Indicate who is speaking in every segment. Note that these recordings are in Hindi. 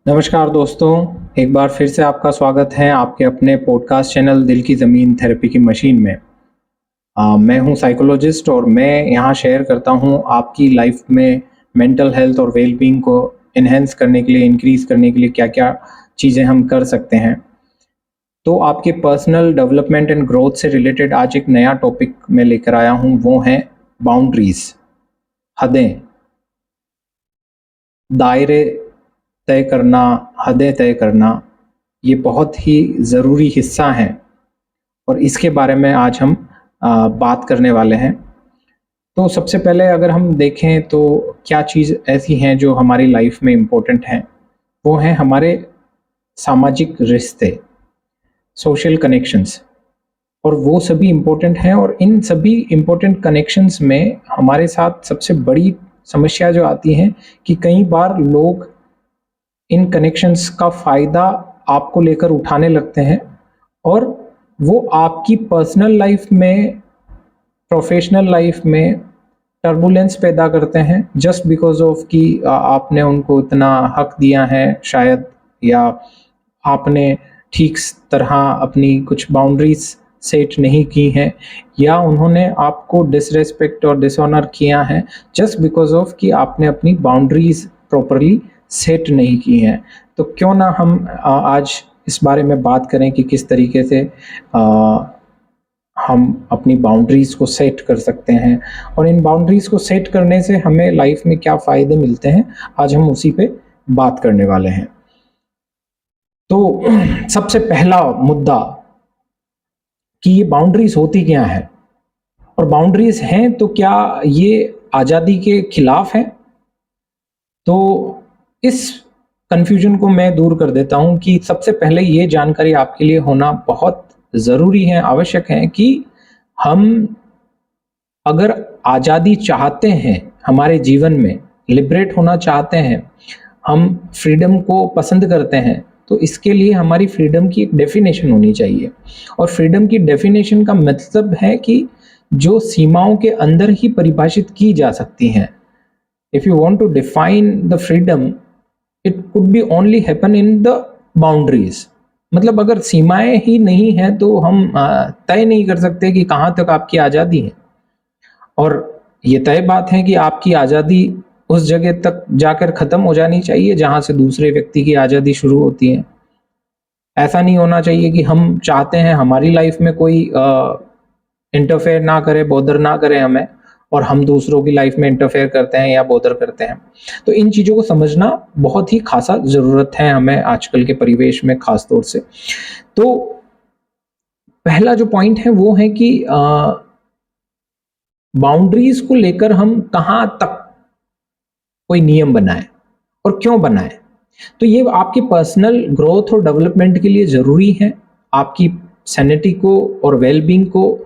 Speaker 1: नमस्कार दोस्तों, एक बार फिर से आपका स्वागत है आपके अपने पॉडकास्ट चैनल दिल की ज़मीन थेरेपी की मशीन में। मैं हूं साइकोलॉजिस्ट और मैं यहां शेयर करता हूं आपकी लाइफ में मेंटल हेल्थ और वेलबींग को एनहेंस करने के लिए, इंक्रीज़ करने के लिए क्या-क्या चीज़ें हम कर सकते हैं। तो आपके पर्सनल डेवलपमेंट एंड ग्रोथ से रिलेटेड आज एक नया टॉपिक मैं लेकर आया हूं, वो है बाउंड्रीज़, हदें, दायरे तय करना, हदें तय करना, ये बहुत ही ज़रूरी हिस्सा हैं और इसके बारे में आज हम बात करने वाले हैं। तो सबसे पहले अगर हम देखें तो क्या चीज़ ऐसी हैं जो हमारी लाइफ में इम्पोर्टेंट हैं, वो हैं हमारे सामाजिक रिश्ते, सोशल कनेक्शंस, और वो सभी इम्पोर्टेंट हैं और इन सभी इम्पोर्टेंट कनेक्शंस में हमारे साथ सबसे बड़ी समस्या जो आती है कि कई बार लोग इन कनेक्शंस का फ़ायदा आपको लेकर उठाने लगते हैं और वो आपकी पर्सनल लाइफ में, प्रोफेशनल लाइफ में टर्बुलेंस पैदा करते हैं जस्ट बिकॉज़ ऑफ कि आपने उनको इतना हक दिया है शायद, या आपने ठीक तरह अपनी कुछ बाउंड्रीज़ सेट नहीं की हैं, या उन्होंने आपको डिसरिस्पेक्ट और डिसऑनर किया है जस्ट बिकॉज़ ऑफ कि आपने अपनी बाउंड्रीज़ प्रॉपर्ली सेट नहीं की हैं। तो क्यों ना हम आज इस बारे में बात करें कि किस तरीके से हम अपनी बाउंड्रीज़ को सेट कर सकते हैं और इन बाउंड्रीज़ को सेट करने से हमें लाइफ में क्या फ़ायदे मिलते हैं, आज हम उसी पे बात करने वाले हैं। तो सबसे पहला मुद्दा कि ये बाउंड्रीज़ होती क्या हैं और बाउंड्रीज़ हैं तो क्या ये आज़ादी के खिलाफ हैं? तो इस कन्फ्यूजन को मैं दूर कर देता हूँ कि सबसे पहले ये जानकारी आपके लिए होना बहुत ज़रूरी है, आवश्यक है कि हम अगर आज़ादी चाहते हैं हमारे जीवन में, लिबरेट होना चाहते हैं, हम फ्रीडम को पसंद करते हैं, तो इसके लिए हमारी फ्रीडम की एक डेफिनेशन होनी चाहिए और फ्रीडम की डेफिनेशन का मतलब है कि जो सीमाओं के अंदर ही परिभाषित की जा सकती हैं। If you want to define the freedom, it could be only happen in the boundaries. मतलब अगर सीमाएं ही नहीं हैं तो हम तय नहीं कर सकते कि कहाँ तक आपकी आज़ादी है, और ये तय बात है कि आपकी आज़ादी उस जगह तक जाकर ख़त्म हो जानी चाहिए जहाँ से दूसरे व्यक्ति की आज़ादी शुरू होती है। ऐसा नहीं होना चाहिए कि हम चाहते हैं हमारी लाइफ में कोई इंटरफेयर ना करे, बॉदर ना करे हमें, और हम दूसरों की लाइफ में इंटरफेयर करते हैं या बॉदर करते हैं। तो इन चीज़ों को समझना बहुत ही ख़ासा ज़रूरत है हमें आजकल के परिवेश में ख़ास तौर से। तो पहला जो पॉइंट है वो है कि बाउंड्रीज़ को लेकर हम कहाँ तक कोई नियम बनाएँ और क्यों बनाएँ? तो ये आपकी पर्सनल ग्रोथ और डेवलपमेंट के लिए ज़रूरी है, आपकी सैनिटी को और वेल-बीइंग को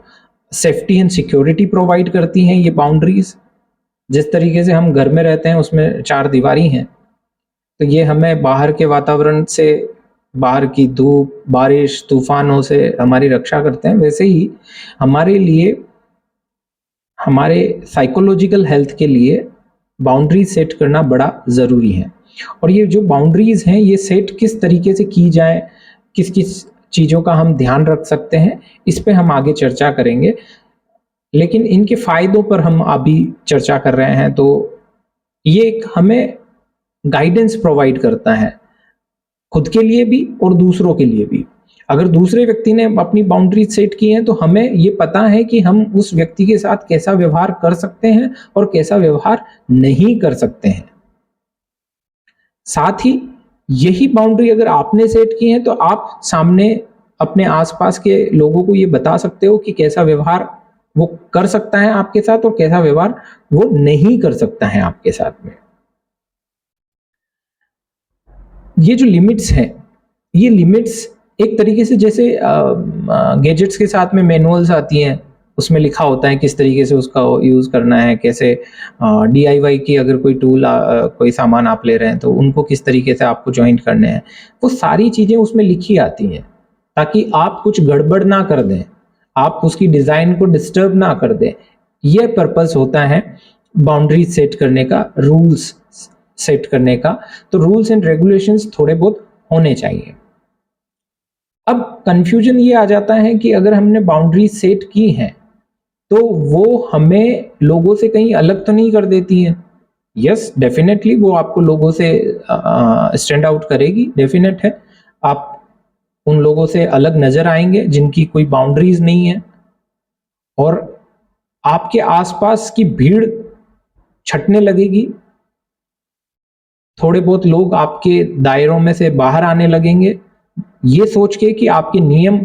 Speaker 1: सेफ्टी एंड सिक्योरिटी प्रोवाइड करती हैं ये बाउंड्रीज़। जिस तरीके से हम घर में रहते हैं उसमें चार दीवारी हैं, तो ये हमें बाहर के वातावरण से, बाहर की धूप, बारिश, तूफ़ानों से हमारी रक्षा करते हैं। वैसे ही हमारे लिए, हमारे साइकोलॉजिकल हेल्थ के लिए बाउंड्रीज़ सेट करना बड़ा ज़रूरी है। और ये जो बाउंड्रीज़ हैं ये सेट किस तरीके से की जाएँ, किस-किस चीज़ों का हम ध्यान रख सकते हैं, इस पे हम आगे चर्चा करेंगे। लेकिन इनके फ़ायदों पर हम अभी चर्चा कर रहे हैं, तो ये एक हमें गाइडेंस प्रोवाइड करता है, खुद के लिए भी और दूसरों के लिए भी। अगर दूसरे व्यक्ति ने अपनी बाउंड्री सेट की है तो हमें ये पता है कि हम उस व्यक्ति के साथ कैसा व्यवहार कर सकते हैं और कैसा व्यवहार नहीं कर सकते हैं। साथ ही यही बाउंड्री अगर आपने सेट की है तो आप सामने अपने आस-पास के लोगों को ये बता सकते हो कि कैसा व्यवहार वो कर सकता है आपके साथ और कैसा व्यवहार वो नहीं कर सकता है आपके साथ में। ये जो लिमिट्स हैं, ये लिमिट्स एक तरीके से जैसे गैजेट्स के साथ में मैनुअल्स आती हैं, उसमें लिखा होता है किस तरीके से उसका यूज़ करना है, कैसे डीआईवाई की अगर कोई टूल कोई सामान आप ले रहे हैं, तो उनको किस तरीके से आपको जॉइंट करने हैं, वो सारी चीज़ें उसमें लिखी आती हैं, ताकि आप कुछ गड़बड़ ना कर दें, आप उसकी डिज़ाइन को डिस्टर्ब ना कर दें। ये पर्पस होता है बाउंड्री सेट करने का, रूल्स सेट करने का, तो रूल्स एंड रेगुलेशंस थोड़े बहुत होने चाहिए। अब कंफ्यूजन ये आ जाता है कि अगर हमने बाउंड्री सेट की हैं, तो वो हमें लोगों से कहीं अलग तो नहीं कर देती हैं? यस, डेफिनेटली वो आपको लोगों से स्टैंड आउट करेगी, डेफिनेट है। आप उन लोगों से अलग नज़र आएँगे जिनकी कोई बाउंड्रीज़ नहीं है, और आपके आस-पास की भीड़ छँटने लगेगी। थोड़े बहुत लोग आपके दायरों में से बाहर आने लगेंगे, ये सोच के कि आपके नियम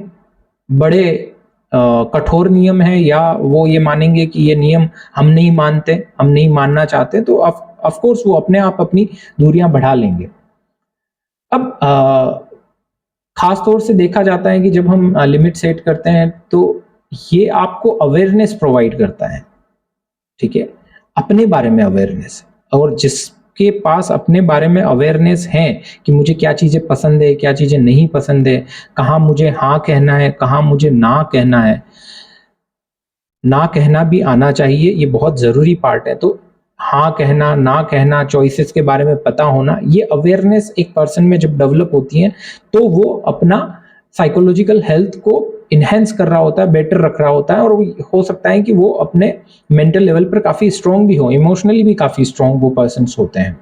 Speaker 1: बड़े कठोर नियम हैं, या वो ये मानेंगे कि ये नियम हम नहीं मानते, हम नहीं मानना चाहते, तो ऑफ कोर्स वो अपने आप अपनी दूरियां बढ़ा लेंगे। अब खास तौर से देखा जाता है कि जब हम लिमिट सेट करते हैं, तो ये आपको अवेयरनेस प्रोवाइड करता है, ठीक है? अपने बारे में अवेयरनेस, और जिसके पास अपने बारे में अवेयरनेस है कि मुझे क्या चीज़ें पसंद है, क्या चीज़ें नहीं पसंद है, कहाँ मुझे हाँ कहना है, कहाँ मुझे ना कहना है, ना कहना भी आना चाहिए, ये बहुत ज़रूरी पार्ट है। तो हाँ कहना, ना कहना, चॉइसेस के बारे में पता होना, ये अवेयरनेस एक पर्सन में जब डेवलप होती है, तो वो अपना साइकोलॉजिकल हेल्थ को एनहांस कर रहा होता है, बेटर रख रहा होता है, और हो सकता है कि वो अपने मेंटल लेवल पर काफ़ी स्ट्रॉन्ग भी हो, इमोशनली भी काफ़ी स्ट्रॉन्ग वो पर्सन्स होते हैं।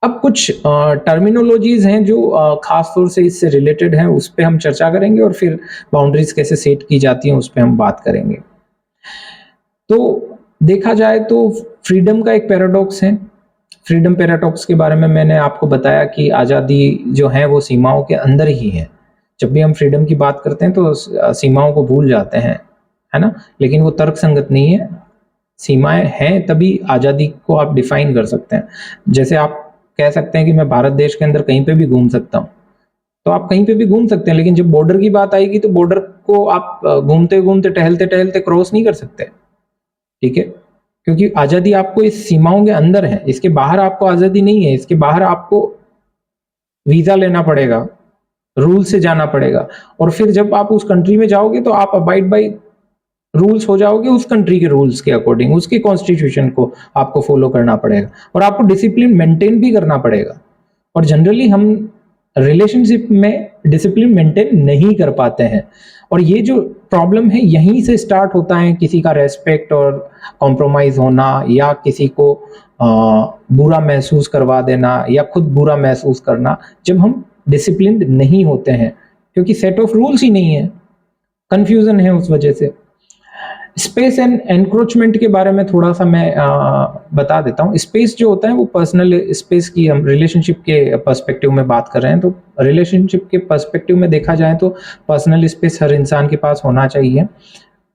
Speaker 1: अब कुछ टर्मिनोलॉजीज़ हैं जो ख़ास तौर से इससे रिलेटेड हैं, उस पे हम चर्चा करेंगे, और फिर बाउंड्रीज़ कैसे सेट की जाती हैं, उस पे हम बात करेंगे। तो देखा जाए तो फ्रीडम का एक पैराडॉक्स है। फ्रीडम पैराडॉक्स के बारे में मैंने आपको बताया कि आज़ादी जो है वो सीमाओं के अंदर ही है। जब भी हम फ्रीडम की बात करते हैं तो सीमाओं को भूल जाते हैं, है ना? लेकिन वो तर्कसंगत नहीं है। सीमाएँ हैं तभी आज़ादी को आप डिफ़ाइन कर सकते हैं। जैसे आप कह सकते हैं कि मैं भारत देश के अंदर कहीं पे भी घूम सकता हूँ। तो आप कहीं पे भी घूम सकते हैं, लेकिन जब बॉर्डर की बात आएगी तो बॉर्डर को आप घूमते-घूमते, टहलते-टहलते क्रॉस नहीं कर सकते। ठीक है? क्योंकि आज़ादी आपको इस सीमाओं के अंदर है, इसके बाहर आपको आज़ादी नहीं है, इसके बाहर आपको वीज़ा लेना पड़ेगा, रूल से जाना पड़ेगा, और फिर जब आप उस कंट्री में जाओगे तो आप अबाइड बाय रूल्स हो जाओगे, उस कंट्री के रूल्स के अकॉर्डिंग, उसकी कॉन्स्टिट्यूशन को आपको फॉलो करना पड़ेगा, और आपको डिसिप्लिन मेंटेन भी करना पड़ेगा। और जनरली हम रिलेशनशिप में डिसिप्लिन मेंटेन नहीं कर पाते हैं, और ये जो प्रॉब्लम है यहीं से स्टार्ट होता है, किसी का रेस्पेक्ट और कॉम्प्रोमाइज होना, या किसी को बुरा महसूस करवा देना, या खुद बुरा महसूस करना, जब हम डिसिप्लिन्ड नहीं होते हैं, क्योंकि सेट ऑफ रूल्स ही नहीं है, कंफ्यूजन है उस वजह से। स्पेस एंड एनक्रोचमेंट के बारे में थोड़ा-सा मैं बता देता हूँ। स्पेस जो होता है वो पर्सनल स्पेस की हम रिलेशनशिप के पर्सपेक्टिव में बात कर रहे हैं, तो रिलेशनशिप के पर्सपेक्टिव में देखा जाए तो पर्सनल स्पेस हर इंसान के पास होना चाहिए।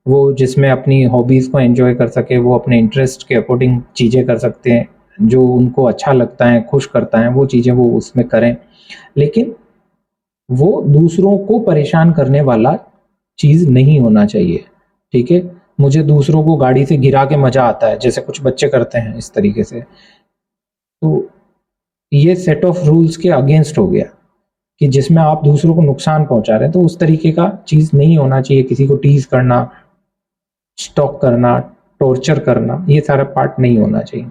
Speaker 1: वो जिसमें अपनी हॉबीज़ को एन्जॉय कर सके, वो अपने इंटरेस्ट के अकॉर्डिंग चीज़ें कर सकते हैं, जो उनको अच्छा लगता है, खुश करता है, वो चीज़ें वो उसमें करें। लेकिन वो दूसरों को परेशान करने वाला चीज़ नहीं होना चाहिए, ठीक है? मुझे दूसरों को गाड़ी से गिरा के मज़ा आता है, जैसे कुछ बच्चे करते हैं इस तरीके से। तो ये सेट ऑफ रूल्स के अगेंस्ट हो गया, कि जिसमें आप दूसरों को नुकसान पहुँचा रहे हैं, तो उस तरीके का चीज़ नहीं होना चाहिए। किसी को टीज़ करना, स्टॉक करना, टॉर्चर करना, ये सारा पार्ट नहीं होना चाहिए।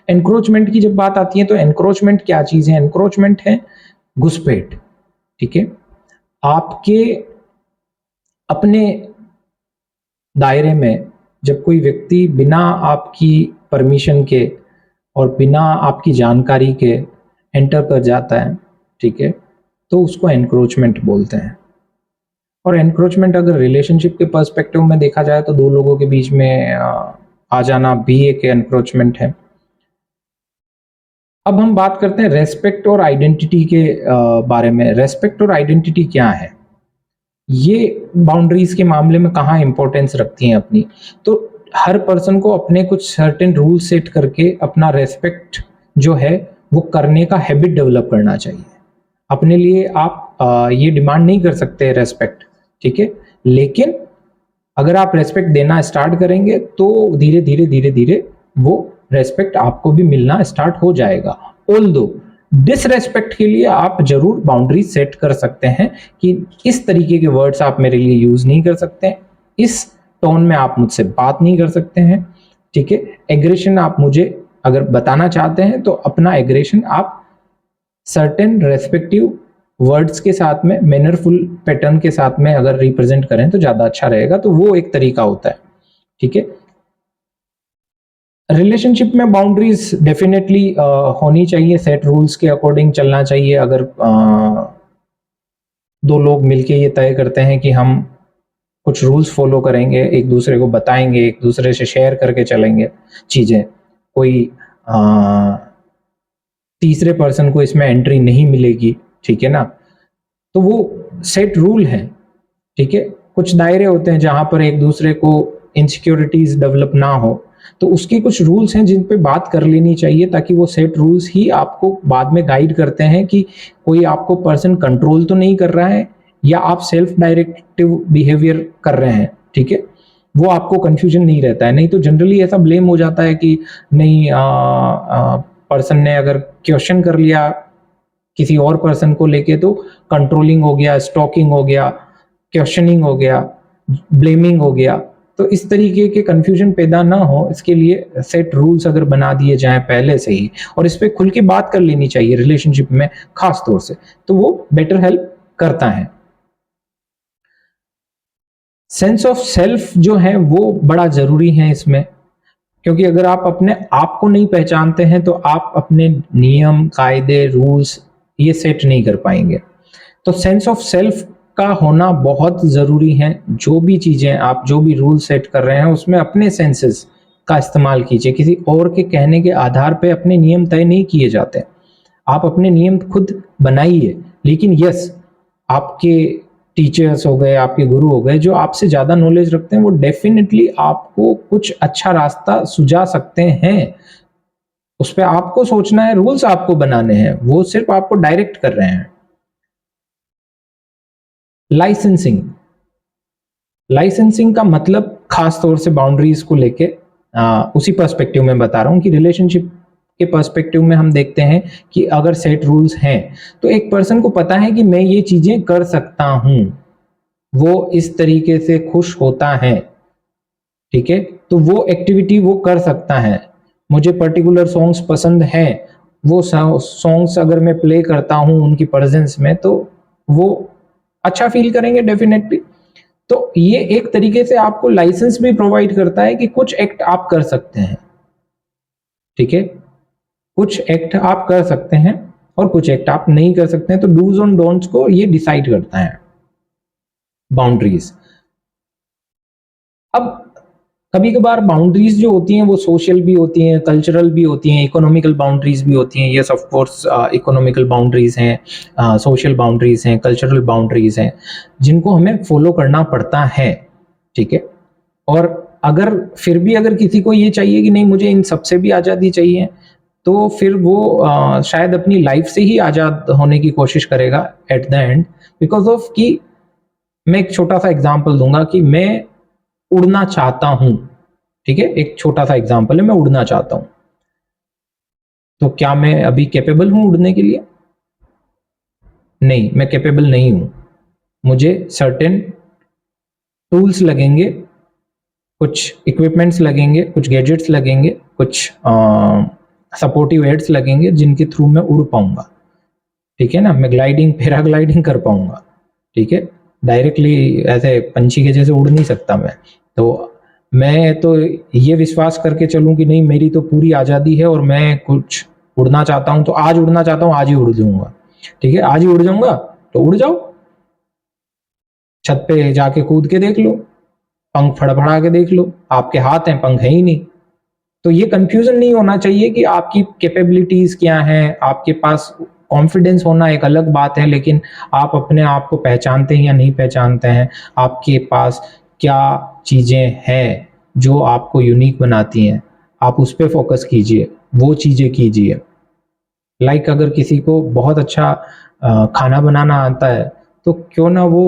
Speaker 1: एनक्रोचमेंट की जब बात आती है, तो एनक्रोचमेंट क्या चीज़ है? एनक्रोचमेंट है घुसपैठ, ठीक है? आपके अपने दायरे में जब कोई व्यक्ति बिना आपकी परमिशन के और बिना आपकी जानकारी के एंटर कर जाता है, ठीक है? तो उसको एनक्रोचमेंट बोलते हैं। और एनक्रोचमेंट अगर रिलेशनशिप के पर्सपेक्टिव में देखा जाए तो 2 लोगों के बीच में आ जाना भी एक एनक्रोचमेंट है। अब हम बात करते हैं रेस्पेक्ट और आइडेंटिटी के बारे में। रेस्पेक्ट और आइडेंटिटी क्या है? ये बाउंड्रीज के मामले में कहाँ इंपॉर्टेंस रखती हैं अपनी। तो हर पर्सन को अपने कुछ सर्टेन रूल सेट करके अपना रेस्पेक्ट जो है वो करने का हैबिट डेवलप करना चाहिए। अपने लिए आप ये डिमांड नहीं कर सकते रेस्पेक्ट, ठीक है? लेकिन अगर आप रेस्पेक्ट देना स्टार्ट करेंगे तो धीरे धीरे धीरे धीरे वो रेस्पेक्ट आपको भी मिलना स्टार्ट हो जाएगा। ऑल्दो डिसरेस्पेक्ट के लिए आप जरूर बाउंड्री सेट कर सकते हैं कि इस तरीके के वर्ड्स आप मेरे लिए यूज नहीं कर सकते, इस टोन में आप मुझसे बात नहीं कर सकते हैं, ठीक है? एग्रेशन आप मुझे अगर बताना चाहते हैं तो अपना एग्रेशन आप सर्टेन रेस्पेक्टिव वर्ड्स के साथ में, मैनरफुल पैटर्न के साथ में अगर रिप्रेजेंट करें तो ज्यादा अच्छा रहेगा। तो वो एक तरीका होता है, ठीक है। रिलेशनशिप में बाउंड्रीज डेफिनेटली होनी चाहिए, सेट रूल्स के अकॉर्डिंग चलना चाहिए। अगर दो लोग मिलके ये तय करते हैं कि हम कुछ रूल्स फॉलो करेंगे, एक दूसरे को बताएंगे, एक दूसरे से शेयर करके चलेंगे चीजें, कोई तीसरे पर्सन को इसमें एंट्री नहीं मिलेगी, ठीक है ना। तो वो सेट रूल है, ठीक है। कुछ दायरे होते हैं जहां पर एक दूसरे को इनसिक्योरिटीज डेवलप ना हो, तो उसकी कुछ रूल्स हैं जिन पे बात कर लेनी चाहिए, ताकि वो सेट रूल्स ही आपको बाद में गाइड करते हैं कि कोई आपको पर्सन कंट्रोल तो नहीं कर रहा है या आप सेल्फ डायरेक्टिव बिहेवियर कर रहे हैं, ठीक है। वो आपको कंफ्यूजन नहीं रहता है। नहीं तो जनरली ऐसा ब्लेम हो जाता है कि नहीं, पर्सन ने अगर क्वेश्चन कर लिया किसी और पर्सन को लेके तो कंट्रोलिंग हो गया, स्टॉकिंग हो गया, क्वेश्चनिंग हो गया, ब्लेमिंग हो गया। तो इस तरीके के कंफ्यूजन पैदा ना हो, इसके लिए सेट रूल्स अगर बना दिए जाएं पहले से ही, और इस पे खुल के बात कर लेनी चाहिए रिलेशनशिप में खास तौर से, तो वो बेटर हेल्प करता है। सेंस ऑफ सेल्फ जो है वो बड़ा जरूरी है इसमें, क्योंकि अगर आप अपने आप को नहीं पहचानते हैं तो आप अपने नियम, कायदे, रूल्स ये सेट नहीं कर पाएंगे। तो सेंस ऑफ सेल्फ का होना बहुत जरूरी है। जो भी चीजें आप, जो भी रूल सेट कर रहे हैं उसमें अपने सेंसेस का इस्तेमाल कीजिए। किसी और के कहने के आधार पे अपने नियम तय नहीं किए जाते, आप अपने नियम खुद बनाइए। लेकिन यस, आपके टीचर्स हो गए, आपके गुरु हो गए, जो आपसे ज्यादा नॉलेज रखते हैं, वो डेफिनेटली आपको कुछ अच्छा रास्ता सुझा सकते हैं। उस पर आपको सोचना है, रूल्स आपको बनाने हैं, वो सिर्फ आपको डायरेक्ट कर रहे हैं। लाइसेंसिंग, लाइसेंसिंग का मतलब खास तौर से बाउंड्रीज को लेके उसी पर्सपेक्टिव में बता रहा हूं कि रिलेशनशिप के पर्सपेक्टिव में हम देखते हैं कि अगर सेट रूल्स हैं तो एक पर्सन को पता है कि मैं ये चीजें कर सकता हूं, वो इस तरीके से खुश होता है, ठीक है। तो वो एक्टिविटी वो कर सकता है। मुझे पर्टिकुलर सॉन्ग्स पसंद हैं, वो सॉन्ग्स अगर मैं प्ले करता हूं उनकी प्रेजेंस में तो वो अच्छा फील करेंगे डेफिनेटली। तो ये एक तरीके से आपको लाइसेंस भी प्रोवाइड करता है कि कुछ एक्ट आप कर सकते हैं, ठीक है। कुछ एक्ट आप कर सकते हैं और कुछ एक्ट आप नहीं कर सकते हैं। तो डूज और डोंट्स को ये डिसाइड करता है बाउंड्रीज। अब कभी कभार बाउंड्रीज जो होती हैं वो सोशल भी होती हैं, कल्चरल भी होती हैं, इकोनॉमिकल बाउंड्रीज भी होती हैं। Yes, of course, economical boundaries हैं, सोशल बाउंड्रीज हैं, कल्चरल बाउंड्रीज हैं, जिनको हमें फॉलो करना पड़ता है, ठीक है। और अगर फिर भी अगर किसी को ये चाहिए कि नहीं मुझे इन सबसे भी आज़ादी चाहिए, तो फिर वो शायद अपनी लाइफ से ही आज़ाद होने की कोशिश करेगा at the end, because of कि मैं एक छोटा सा एग्जांपल दूंगा कि मैं उड़ना चाहता हूं, ठीक है। एक छोटा सा एग्जांपल है, मैं उड़ना चाहता हूं, तो क्या मैं अभी कैपेबल हूं उड़ने के लिए? नहीं, मैं कैपेबल नहीं हूं। मुझे सर्टेन टूल्स लगेंगे, कुछ इक्विपमेंट्स लगेंगे, कुछ गैजेट्स लगेंगे, कुछ सपोर्टिव एड्स लगेंगे जिनके थ्रू मैं उड़ पाऊंगा, ठीक है ना। मैं ग्लाइडिंग, पैराग्लाइडिंग कर पाऊंगा, ठीक है। डायरेक्टली ऐसे पंछी के जैसे उड़ नहीं सकता मैं। तो मैं तो ये विश्वास करके चलूं कि नहीं मेरी तो पूरी आज़ादी है और मैं कुछ उड़ना चाहता हूं तो आज उड़ना चाहता हूं, आज ही उड़ जाऊंगा, ठीक है। आज ही उड़ जाऊंगा तो उड़ जाओ, छत पे जाके कूद के देख लो, पंख फड़फड़ा के देख लो, आपके हाथ हैं, पंख है ही नहीं। तो ये कंफ्यूजन नहीं होना चाहिए कि आपकी कैपेबिलिटीज क्या हैं। आपके पास कॉन्फिडेंस होना एक अलग बात है, लेकिन आप अपने आप को पहचानते हैं या नहीं पहचानते हैं, आपके पास क्या चीजें हैं जो आपको यूनिक बनाती हैं, आप उस पर फोकस कीजिए, वो चीजें कीजिए। लाइक अगर किसी को बहुत अच्छा खाना बनाना आता है तो क्यों ना वो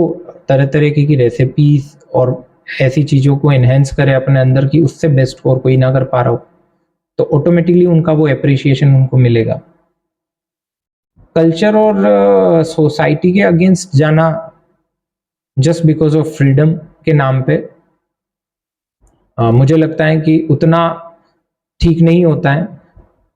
Speaker 1: तरह तरह की रेसिपीज और ऐसी चीजों को एनहेंस करे अपने अंदर की, उससे बेस्ट और कोई ना कर पा रहा हो, तो ऑटोमेटिकली उनका वो एप्रिसिएशन उनको मिलेगा। कल्चर और सोसाइटी के अगेंस्ट जाना जस्ट बिकॉज ऑफ फ्रीडम के नाम पे मुझे लगता है कि उतना ठीक नहीं होता है।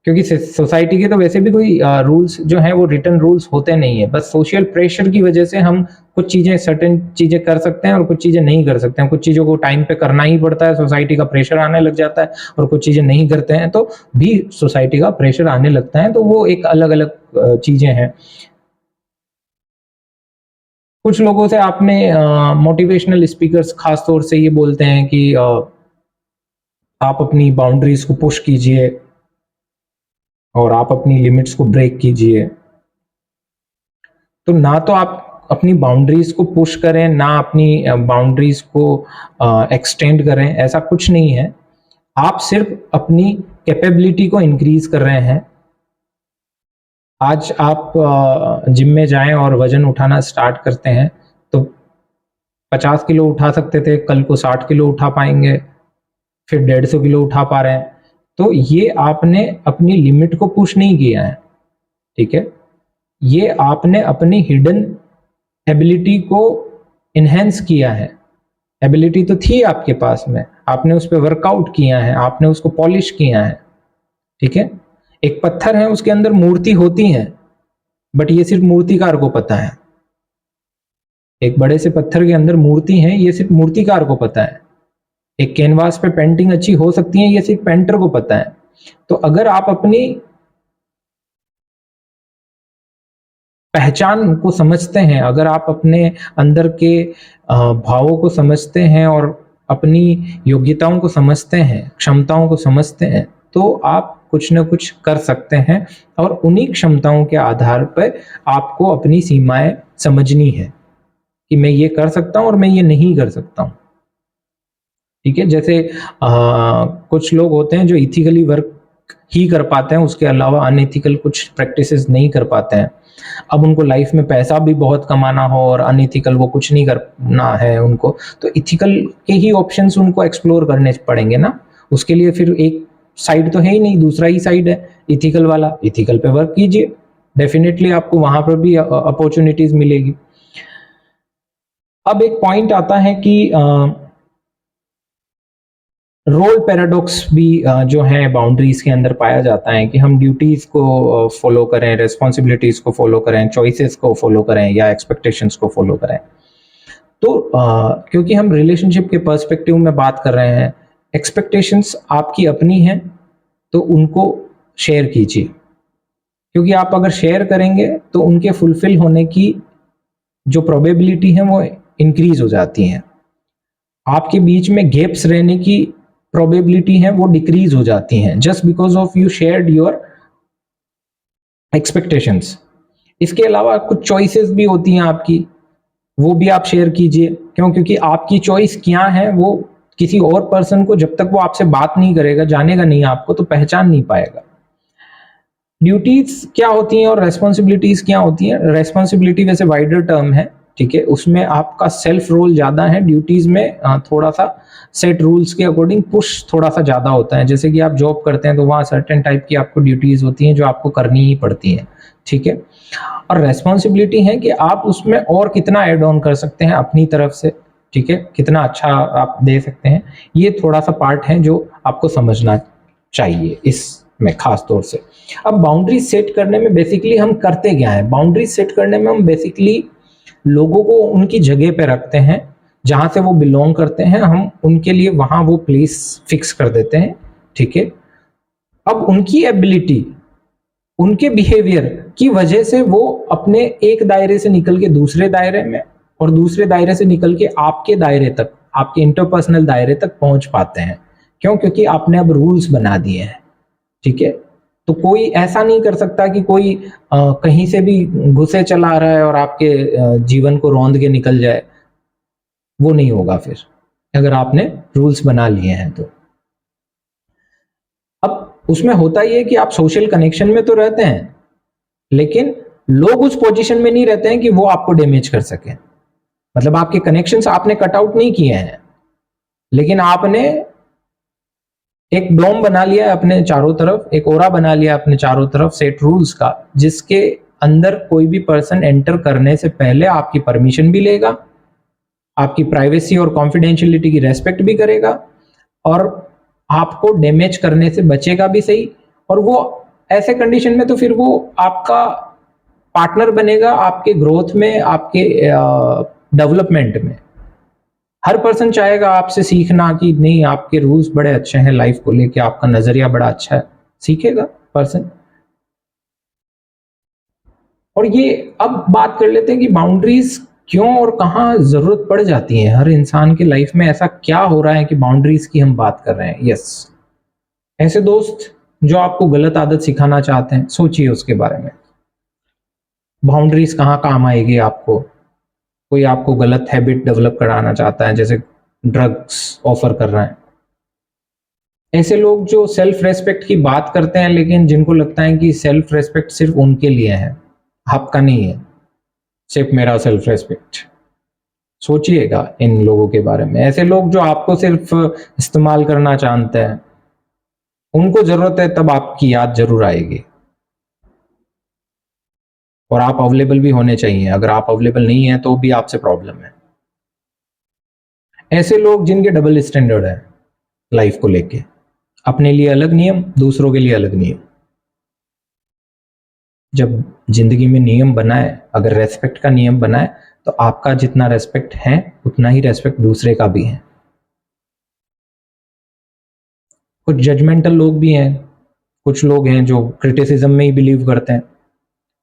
Speaker 1: क्योंकि सोसाइटी के तो वैसे भी कोई रूल्स जो हैं वो रिटन रूल्स होते नहीं है, बस सोशल प्रेशर की वजह से हम कुछ चीज़ें सर्टेन चीज़ें कर सकते हैं और कुछ चीज़ें नहीं कर सकते हैं। कुछ चीज़ों को टाइम पे करना ही पड़ता है, सोसाइटी का प्रेशर आने लग जाता है, और कुछ चीज़ें नहीं करते हैं तो भी सोसाइटी का प्रेशर आने लगता है, तो वो एक अलग-अलग चीज़ें हैं। कुछ लोगों से आपने मोटिवेशनल स्पीकर्स खास तौर से ये बोलते हैं कि आप अपनी बाउंड्रीज़ को पुश कीजिए और आप अपनी लिमिट्स को ब्रेक कीजिए। तो ना तो आप अपनी बाउंड्रीज़ को पुश करें, ना अपनी बाउंड्रीज़ को एक्सटेंड करें, ऐसा कुछ नहीं है। आप सिर्फ़ अपनी कैपेबिलिटी को इंक्रीज़ कर रहे हैं। आज आप जिम में जाएँ और वज़न उठाना स्टार्ट करते हैं, तो 50 किलो उठा सकते थे, कल को 60 किलो उठा पाएँगे, फिर 150 किलो उठा पा रहे हैं। तो ये आपने अपनी लिमिट को पुश नहीं किया है, ठीक है? ये आपने अपनी हिडन एबिलिटी को एनहांस किया है। एबिलिटी तो थी आपके पास में, आपने उस पे वर्कआउट किया है, आपने उसको पॉलिश किया है, ठीक है? एक पत्थर है, उसके अंदर मूर्ति होती है, बट ये सिर्फ़ मूर्तिकार को पता है। एक बड़े से पत्थर के अंदर मूर्ति है, ये सिर्फ़ मूर्तिकार को पता है। एक कैनवास पे पेंटिंग अच्छी हो सकती है, ये सिर्फ़ पेंटर को पता है। तो अगर आप अपनी पहचान को समझते हैं, अगर आप अपने अंदर के भावों को समझते हैं और अपनी योग्यताओं को समझते हैं, क्षमताओं को समझते हैं, तो आप कुछ न कुछ कर सकते हैं, और उन्हीं क्षमताओं के आधार पे आपको अपनी सीमाएँ समझनी है, कि मैं ये कर सकता हूँ और मैं ये नहीं कर सकता हूँ। ठीक है? जैसे कुछ लोग होते हैं जो एथिकली वर्क ही कर पाते हैं, उसके अलावा अनएथिकल कुछ प्रैक्टिसेस नहीं कर पाते हैं। अब उनको लाइफ में पैसा भी बहुत कमाना हो और अनएथिकल वो कुछ नहीं करना है उनको, तो एथिकल के ही ऑप्शंस उनको एक्सप्लोर करने पड़ेंगे ना। उसके लिए फिर एक साइड तो है ही नहीं, दूसरा ही साइड है एथिकल वाला, एथिकल पे वर्क कीजिए। डेफिनिटली आपको वहाँ पर भी अपॉर्च्युनिटीज़ मिलेगी। अब एक पॉइंट आता है कि रोल पैराडॉक्स भी जो है बाउंड्रीज के अंदर पाया जाता है, कि हम ड्यूटीज को फॉलो करें, रिस्पॉन्सिबिलिटीज को फॉलो करें, चॉइसेस को फॉलो करें या एक्सपेक्टेशंस को फॉलो करें। तो क्योंकि हम रिलेशनशिप के पर्सपेक्टिव में बात कर रहे हैं, एक्सपेक्टेशंस आपकी अपनी हैं, तो उनको शेयर कीजिए, क्योंकि आप अगर शेयर करेंगे तो उनके फुलफिल होने की जो प्रोबेबिलिटी है वो इंक्रीज हो जाती है। आपके बीच में गैप्स रहने की प्रोबेबिलिटी है वो डिक्रीज हो जाती हैं, just because of you shared your expectations. इसके अलावा कुछ चॉइसेस भी होती हैं आपकी, वो भी आप शेयर कीजिए। क्यों? क्योंकि आपकी चॉइस क्या है वो किसी और पर्सन को, जब तक वो आपसे बात नहीं करेगा, जानेगा नहीं आपको, तो पहचान नहीं पाएगा। ड्यूटीज क्या होती हैं और रेस्पॉन्सिबिलिटीज क्या होती हैं? रेस्पॉन्सिबिलिटी वैसे वाइडर टर्म है, ठीक है, उसमें आपका सेल्फ रोल ज़्यादा है। ड्यूटीज में थोड़ा सा सेट रूल्स के अकॉर्डिंग पुश थोड़ा सा ज़्यादा होता है। जैसे कि आप जॉब करते हैं तो वहाँ सर्टेन टाइप की आपको ड्यूटीज होती हैं जो आपको करनी ही पड़ती हैं, ठीक है। और रेस्पॉन्सिबिलिटी है कि आप उसमें और कितना एड ऑन कर सकते हैं अपनी तरफ से, ठीक है, कितना अच्छा आप दे सकते हैं। ये थोड़ा सा पार्ट है जो आपको समझना चाहिए इसमें खास तौर से। अब बाउंड्री सेट करने में बेसिकली हम करते क्या है? बाउंड्री सेट करने में हम बेसिकली लोगों को उनकी जगह पे रखते हैं, जहाँ से वो बिलॉन्ग करते हैं, हम उनके लिए वहाँ वो प्लेस फिक्स कर देते हैं, ठीक है। अब उनकी एबिलिटी, उनके बिहेवियर की वजह से वो अपने एक दायरे से निकल के दूसरे दायरे में, और दूसरे दायरे से निकल के आपके दायरे तक, आपके इंटरपर्सनल दायरे तक पहुंच पाते हैं। क्यों? क्योंकि आपने अब रूल्स बना दिए हैं, ठीक है। तो कोई ऐसा नहीं कर सकता कि कोई कहीं से भी घुसे चला आ रहा है और आपके जीवन को रौंद के निकल जाए, वो नहीं होगा फिर, अगर आपने रूल्स बना लिए हैं तो। अब उसमें होता ये है कि आप सोशल कनेक्शन में तो रहते हैं, लेकिन लोग उस पोजीशन में नहीं रहते हैं कि वो आपको डैमेज कर सके। मतलब आपके कनेक्शंस आपने कट आउट नहीं किए हैं, लेकिन आपने एक डोम बना लिया है अपने चारों तरफ, एक ओरा बना लिया अपने चारों तरफ सेट रूल्स का, जिसके अंदर कोई भी पर्सन एंटर करने से पहले आपकी परमिशन भी लेगा, आपकी प्राइवेसी और कॉन्फिडेंशियलिटी की रेस्पेक्ट भी करेगा, और आपको डैमेज करने से बचेगा भी सही, और वो ऐसे कंडीशन में तो फिर वो आपका पार्टनर बनेगा आपके ग्रोथ में, आपके डेवलपमेंट में। हर पर्सन चाहेगा आपसे सीखना कि नहीं, आपके रूल्स बड़े अच्छे हैं लाइफ को लेके, आपका नजरिया बड़ा अच्छा है, सीखेगा पर्सन। और ये अब बात कर लेते हैं कि बाउंड्रीज क्यों और कहाँ जरूरत पड़ जाती है हर इंसान की लाइफ में। ऐसा क्या हो रहा है कि बाउंड्रीज की हम बात कर रहे हैं? यस, ऐसे दोस्त जो आपको गलत आदत सिखाना चाहते हैं, सोचिए उसके बारे में। बाउंड्रीज कहाँ काम आएगी आपको? कोई आपको गलत हैबिट डेवलप कराना चाहता है, जैसे ड्रग्स ऑफर कर रहा है। ऐसे लोग जो सेल्फ रेस्पेक्ट की बात करते हैं, लेकिन जिनको लगता है कि सेल्फ रेस्पेक्ट सिर्फ उनके लिए है, आपका नहीं है, सिर्फ मेरा सेल्फ रेस्पेक्ट। सोचिएगा इन लोगों के बारे में। ऐसे लोग जो आपको सिर्फ इस्तेमाल करना चाहते हैं, उनको जरूरत है तब आपकी याद जरूर आएगी। और आप अवेलेबल भी होने चाहिए, अगर आप अवेलेबल नहीं है तो भी आपसे प्रॉब्लम है। ऐसे लोग जिनके डबल स्टैंडर्ड है लाइफ को लेके, अपने लिए अलग नियम, दूसरों के लिए अलग नियम। जब जिंदगी में नियम बनाए, अगर रेस्पेक्ट का नियम बनाए, तो आपका जितना रेस्पेक्ट है उतना ही रेस्पेक्ट दूसरे का भी है। कुछ जजमेंटल लोग भी हैं, कुछ लोग हैं जो क्रिटिसिज्म में ही बिलीव करते हैं,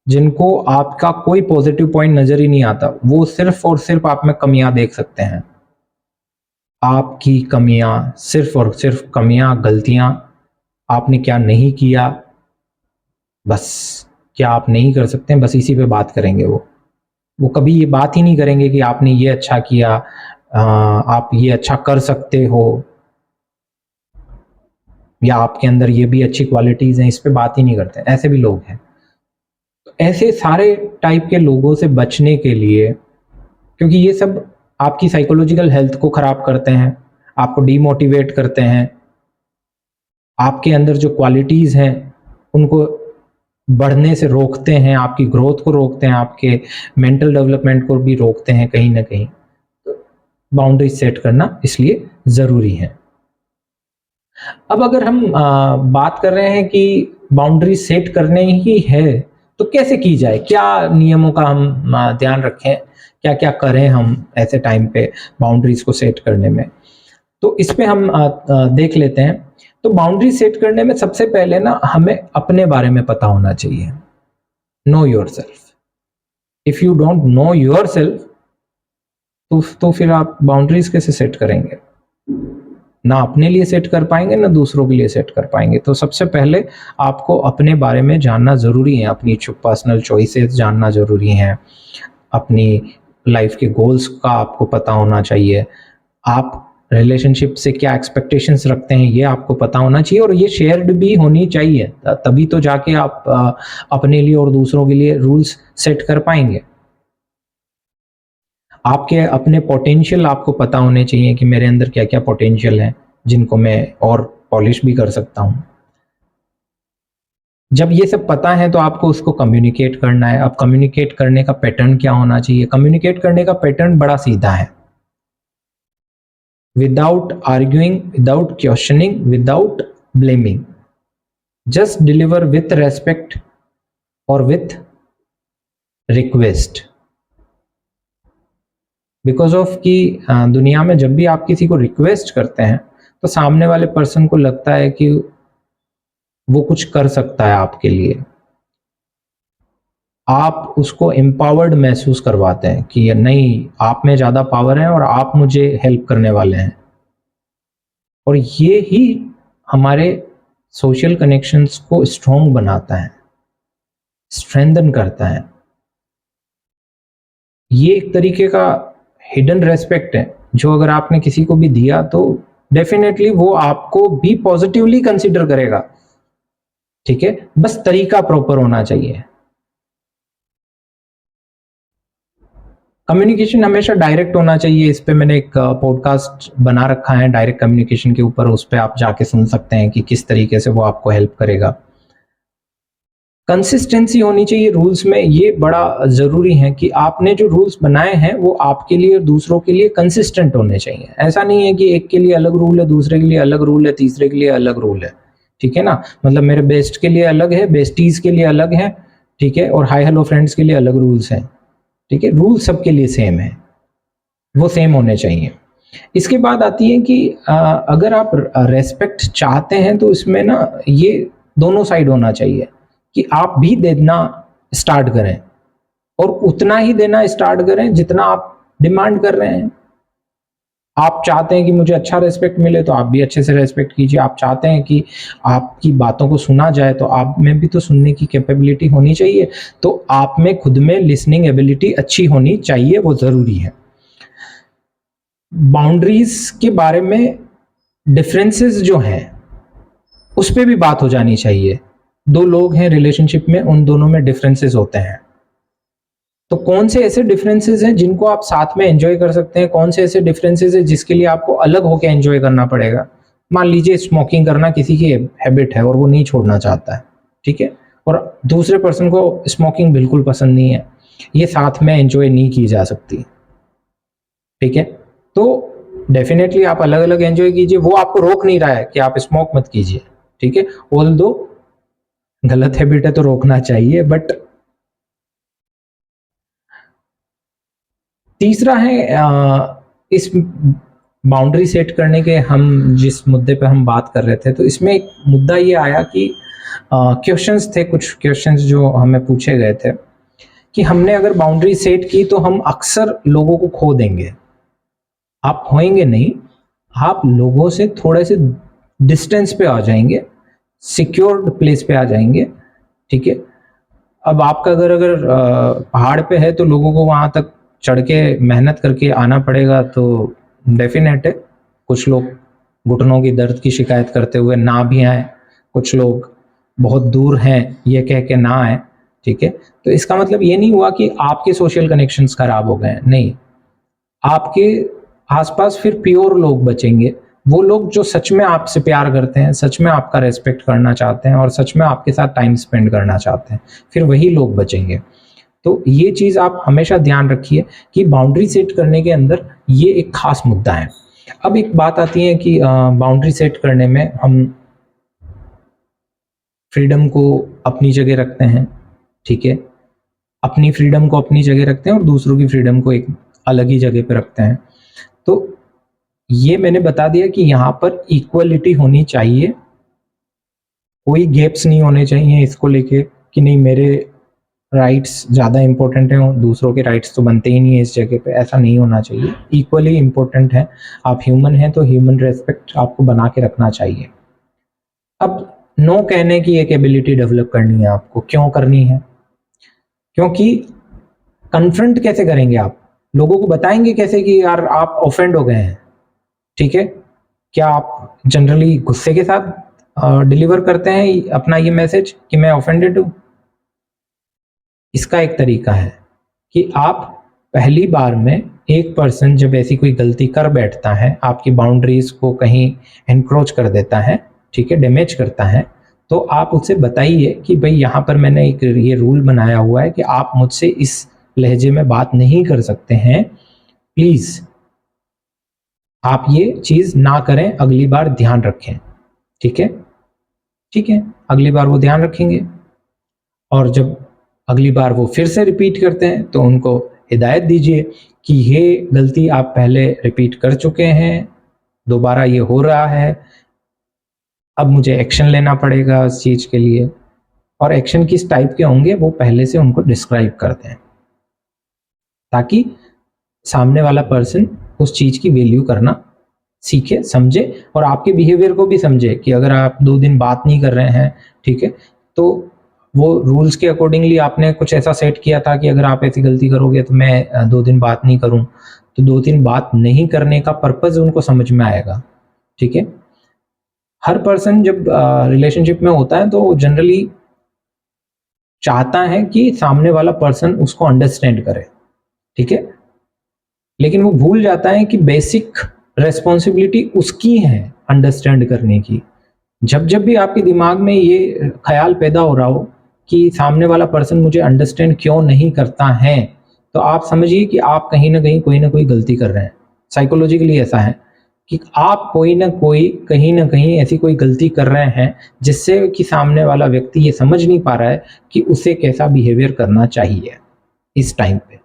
Speaker 1: जिनको आपका कोई पॉजिटिव पॉइंट नजर ही नहीं आता। वो सिर्फ और सिर्फ आप में कमियां देख सकते हैं, आपकी कमियां, सिर्फ और सिर्फ कमियां, गलतियां, आपने क्या नहीं किया, बस क्या आप नहीं कर सकते हैं, बस इसी पे बात करेंगे। वो कभी ये बात ही नहीं करेंगे कि आपने ये अच्छा किया, आप ये अच्छा कर सकते हो, या आपके अंदर ये भी अच्छी क्वालिटीज हैं, इस पे बात ही नहीं करते। ऐसे भी लोग हैं। तो ऐसे सारे टाइप के लोगों से बचने के लिए, क्योंकि ये सब आपकी साइकोलॉजिकल हेल्थ को खराब करते हैं, आपको डीमोटिवेट करते हैं, आपके अंदर जो क्वालिटीज हैं उनको बढ़ने से रोकते हैं, आपकी ग्रोथ को रोकते हैं, आपके मेंटल डेवलपमेंट को भी रोकते हैं कहीं ना कहीं। बाउंड्रीज सेट करना इसलिए जरूरी है। अब अगर हम बात कर रहे हैं कि बाउंड्री सेट करने ही है, तो कैसे की जाए, क्या नियमों का हम ध्यान रखें, क्या क्या करें हम ऐसे टाइम पे बाउंड्रीज को सेट करने में? तो इस पे हम देख लेते हैं। तो बाउंड्री सेट करने में सबसे पहले ना हमें अपने बारे में पता होना चाहिए। Know your self. If you don't know your self, तो फिर आप बाउंड्रीज कैसे सेट करेंगे? ना अपने लिए सेट कर पाएंगे, ना दूसरों के लिए सेट कर पाएंगे। तो सबसे पहले आपको अपने बारे में जानना जरूरी है, अपनी पर्सनल चॉइसेस जानना जरूरी है, अपनी लाइफ के गोल्स का आपको पता होना चाहिए, आप रिलेशनशिप से क्या एक्सपेक्टेशंस रखते हैं ये आपको पता होना चाहिए, और ये शेयर्ड भी होनी चाहिए, तभी तो जाके आप अपने लिए और दूसरों के लिए रूल्स सेट कर पाएंगे। आपके अपने पोटेंशियल आपको पता होने चाहिए कि मेरे अंदर क्या क्या पोटेंशियल है, जिनको मैं और पॉलिश भी कर सकता हूँ। जब ये सब पता है तो आपको उसको कम्युनिकेट करना है। अब कम्युनिकेट करने का पैटर्न क्या होना चाहिए? कम्युनिकेट करने का पैटर्न बड़ा सीधा है। Without arguing, without questioning, without blaming, just deliver with respect और विथ रिक्वेस्ट। बिकॉज ऑफ कि दुनिया में जब भी आप किसी को रिक्वेस्ट करते हैं तो सामने वाले पर्सन को लगता है कि वो कुछ कर सकता है आपके लिए। आप उसको एम्पावर्ड महसूस करवाते हैं कि नहीं, आप में ज़्यादा पावर है और आप मुझे हेल्प करने वाले हैं। और ये ही हमारे सोशल कनेक्शंस को स्ट्रॉन्ग बनाता है, स्ट्रेंथन करता है। ये एक तरीके का हिडन रेस्पेक्ट है, जो अगर आपने किसी को भी दिया तो डेफिनेटली वो आपको भी पॉजिटिवली कंसीडर करेगा। ठीक है, बस तरीका प्रॉपर होना चाहिए। कम्युनिकेशन हमेशा डायरेक्ट होना चाहिए। इस पे मैंने एक पॉडकास्ट बना रखा है डायरेक्ट कम्युनिकेशन के ऊपर, उस पे आप जाके सुन सकते हैं कि किस तरीके से वो आपको हेल्प करेगा। कंसिस्टेंसी होनी चाहिए रूल्स में। ये बड़ा जरूरी है कि आपने जो रूल्स बनाए हैं वो आपके लिए और दूसरों के लिए कंसिस्टेंट होने चाहिए। ऐसा नहीं है कि एक के लिए अलग रूल है, दूसरे के लिए अलग रूल है, तीसरे के लिए अलग रूल है। ठीक है ना, मतलब मेरे बेस्ट के लिए अलग है, बेस्टीज के लिए अलग है, ठीक है, और हाय हेलो फ्रेंड्स के लिए अलग रूल्स हैं, ठीक है, रूल सबके लिए सेम है, वो सेम होने चाहिए। इसके बाद आती है कि अगर आप रेस्पेक्ट चाहते हैं तो इसमें ना ये दोनों साइड होना चाहिए कि आप भी देना स्टार्ट करें और उतना ही देना स्टार्ट करें जितना आप डिमांड कर रहे हैं। आप चाहते हैं कि मुझे अच्छा रिस्पेक्ट मिले तो आप भी अच्छे से रिस्पेक्ट कीजिए, आप चाहते हैं कि आपकी बातों को सुना जाए तो आप में भी तो सुनने की कैपेबिलिटी होनी चाहिए, तो आप में खुद में लिसनिंग एबिलिटी अच्छी होनी चाहिए, वो ज़रूरी है। बाउंड्रीज के बारे में डिफरेंसेस जो हैं उस पे भी बात हो जानी चाहिए। दो लोग हैं रिलेशनशिप में, उन दोनों में डिफरेंसेस होते हैं, तो कौन से ऐसे डिफरेंसेस हैं जिनको आप साथ में एंजॉय कर सकते हैं, कौन से ऐसे डिफरेंसेस हैं जिसके लिए आपको अलग होकर एंजॉय करना पड़ेगा। मान लीजिए स्मोकिंग करना किसी की हैबिट है और वो नहीं छोड़ना चाहता है, ठीक है, और दूसरे पर्सन को स्मोकिंग बिल्कुल पसंद नहीं है, ये साथ में एंजॉय नहीं की जा सकती, ठीक है, तो डेफिनेटली आप अलग अलग एंजॉय कीजिए, वो आपको रोक नहीं रहा है कि आप स्मोक मत कीजिए, ठीक है, ऑल्दो गलत हैबिट है तो रोकना चाहिए। बट तीसरा है इस बाउंड्री सेट करने के, हम जिस मुद्दे पे हम बात कर रहे थे, तो इसमें एक मुद्दा ये आया कि क्वेश्चंस थे, कुछ क्वेश्चंस जो हमें पूछे गए थे कि हमने अगर बाउंड्री सेट की तो हम अक्सर लोगों को खो देंगे। आप खोएंगे नहीं, आप लोगों से थोड़े से डिस्टेंस पे आ जाएंगे, सिक्योर्ड प्लेस पे आ जाएंगे, ठीक है। अब आपका घर अगर पहाड़ पे है तो लोगों को वहां तक चढ़ के मेहनत करके आना पड़ेगा, तो डेफिनेट है कुछ लोग घुटनों की दर्द की शिकायत करते हुए ना भी आए, कुछ लोग बहुत दूर हैं ये कह के ना आए, ठीक है। तो इसका मतलब ये नहीं हुआ कि आपके सोशल कनेक्शंस खराब हो गए, नहीं, आपके आसपास फिर प्योर लोग बचेंगे, वो लोग जो सच में आपसे प्यार करते हैं, सच में आपका रेस्पेक्ट करना चाहते हैं और सच में आपके साथ टाइम स्पेंड करना चाहते हैं, फिर वही लोग बचेंगे। तो ये चीज़ आप हमेशा ध्यान रखिए कि बाउंड्री सेट करने के अंदर ये एक खास मुद्दा है। अब एक बात आती है कि बाउंड्री सेट करने में हम फ्रीडम को अपनी जगह रखते हैं, ठीक है, अपनी फ्रीडम को अपनी जगह रखते हैं और दूसरों की फ्रीडम को एक अलग ही जगह पे रखते हैं। तो ये मैंने बता दिया कि यहाँ पर इक्वलिटी होनी चाहिए, कोई गैप्स नहीं होने चाहिए इसको लेके कि नहीं मेरे राइट्स ज़्यादा इंपॉर्टेंट हैं और दूसरों के राइट्स तो बनते ही नहीं है इस जगह पे, ऐसा नहीं होना चाहिए, इक्वली इंपॉर्टेंट है। आप ह्यूमन हैं तो ह्यूमन रेस्पेक्ट आपको बना के रखना चाहिए। अब नो कहने की एक एबिलिटी डेवलप करनी है आपको, क्यों करनी है, क्योंकि कन्फ्रंट कैसे करेंगे आप, लोगों को बताएंगे कैसे कि यार आप ऑफेंड हो गए हैं, ठीक है, क्या आप जनरली गुस्से के साथ डिलीवर करते हैं अपना ये मैसेज कि मैं ऑफेंडेड हूं। इसका एक तरीका है कि आप पहली बार में एक पर्सन जब ऐसी कोई गलती कर बैठता है, आपकी बाउंड्रीज को कहीं एनक्रोच कर देता है, ठीक है, डैमेज करता है, तो आप उससे बताइए कि भाई यहाँ पर मैंने एक ये रूल बनाया हुआ है कि आप मुझसे इस लहजे में बात नहीं कर सकते हैं, प्लीज आप ये चीज ना करें, अगली बार ध्यान रखें, ठीक है, ठीक है, अगली बार वो ध्यान रखेंगे और जब अगली बार वो फिर से रिपीट करते हैं तो उनको हिदायत दीजिए कि ये गलती आप पहले रिपीट कर चुके हैं, दोबारा ये हो रहा है, अब मुझे एक्शन लेना पड़ेगा इस चीज के लिए, और एक्शन किस टाइप के होंगे वो पहले से उनको डिस्क्राइब कर दें ताकि सामने वाला पर्सन उस चीज की वैल्यू करना सीखे, समझे और आपके बिहेवियर को भी समझे कि अगर आप 2 दिन बात नहीं कर रहे हैं, ठीक है, तो वो रूल्स के अकॉर्डिंगली आपने कुछ ऐसा सेट किया था कि अगर आप ऐसी गलती करोगे तो मैं 2 दिन बात नहीं करूं, तो 2 दिन बात नहीं करने का पर्पज उनको समझ में आएगा, ठीक है। हर पर्सन जब रिलेशनशिप में होता है तो जनरली चाहता है कि सामने वाला पर्सन उसको अंडरस्टैंड करे, ठीक है, लेकिन वो भूल जाता है कि बेसिक रेस्पॉन्सिबिलिटी उसकी है अंडरस्टैंड करने की। जब जब भी आपके दिमाग में ये ख्याल पैदा हो रहा हो कि सामने वाला पर्सन मुझे अंडरस्टैंड क्यों नहीं करता है, तो आप समझिए कि आप कहीं ना कहीं कोई ना कोई गलती कर रहे हैं, साइकोलॉजिकली ऐसा है। कि आप कोई ना कोई कहीं न कहीं ऐसी कोई गलती कर रहे हैं, जिससे कि सामने वाला व्यक्ति ये समझ नहीं पा रहा है कि उसे कैसा बिहेवियर करना चाहिए इस टाइम पे।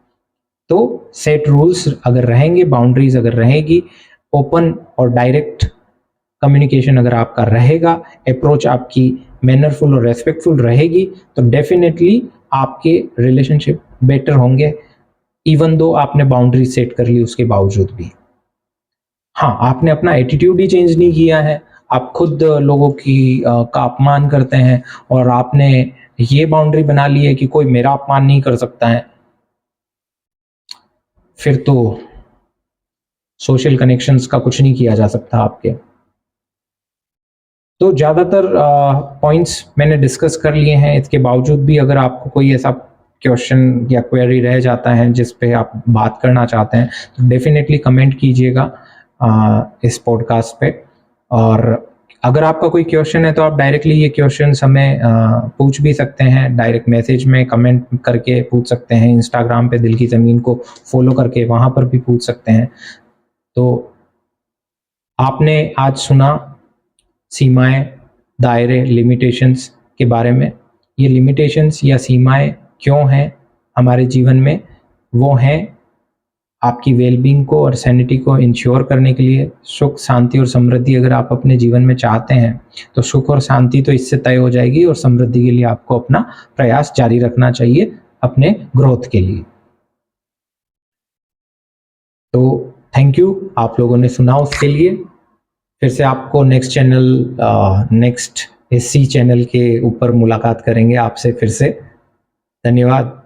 Speaker 1: तो सेट रूल्स अगर रहेंगे, बाउंड्रीज़ अगर रहेगी, ओपन और डायरेक्ट कम्युनिकेशन अगर आपका रहेगा, अप्रोच आपकी मैनरफुल और रेस्पेक्टफुल रहेगी, तो डेफ़िनेटली आपके रिलेशनशिप बेटर होंगे, इवन दो आपने बाउंड्री सेट कर ली उसके बावजूद भी। हाँ, आपने अपना एटीट्यूड ही चेंज नहीं किया है, आप खुद लोगों का अपमान करते हैं और आपने ये बाउंड्री बना ली है कि कोई मेरा अपमान नहीं कर सकता है। फिर तो सोशल कनेक्शंस का कुछ नहीं किया जा सकता आपके। तो ज़्यादातर पॉइंट्स मैंने डिस्कस कर लिए हैं, इसके बावजूद भी अगर आपको कोई ऐसा क्वेश्चन या क्वेरी रह जाता है जिस पे आप बात करना चाहते हैं, तो डेफ़िनेटली कमेंट कीजिएगा इस पॉडकास्ट पे। और अगर आपका कोई क्वेश्चन है तो आप डायरेक्टली ये क्वेश्चंस हमें पूछ भी सकते हैं, डायरेक्ट मैसेज में कमेंट करके पूछ सकते हैं, इंस्टाग्राम पे दिल की ज़मीन को फॉलो करके वहाँ पर भी पूछ सकते हैं। तो आपने आज सुना सीमाएँ, दायरे, लिमिटेशंस के बारे में। ये लिमिटेशंस या सीमाएँ क्यों हैं हमारे जीवन में? वो हैं आपकी वेल-बीइंग को और सैनिटी को इंश्योर करने के लिए। सुख, शांति और समृद्धि अगर आप अपने जीवन में चाहते हैं, तो सुख और शांति तो इससे तय हो जाएगी और समृद्धि के लिए आपको अपना प्रयास जारी रखना चाहिए अपने ग्रोथ के लिए। तो थैंक यू आप लोगों ने सुना उसके लिए। फिर से आपको नेक्स्ट इसी चैनल के ऊपर मुलाकात करेंगे आपसे फिर से। धन्यवाद।